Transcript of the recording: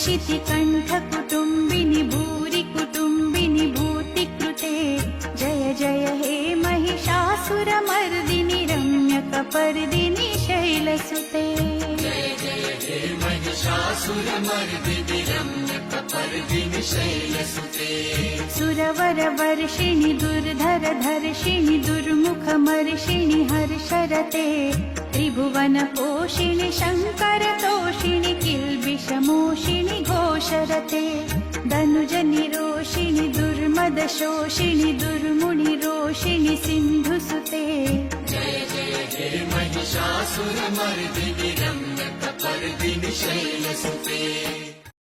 शितिकण्ठकुटुम्बिनि भूरि कुटुम्बिनि भूतिकृते जय जय हे महिषासुरमर्दिनि रम्यकपर्दिनि शैलसुते जय जय हे महिषासुरमर्दिनि रम्यकपर्दिनि शैलसुते सुरवरवर्षिणि दुर्धरधर्षिणि दुर्मुखमर्षिणि हर्षरते त्रिभुवनपोषिणि शङ्करतोषिणि किल्बिषमोषिणि घोषरते धनुजनिरोषिणि दुर्मदशोषिणि दुर्मुनिरोषिणि सिन्धुसुते जय जय हे महिषासुरमर्दिनि रम्यकपर्दिनि शैलसुते।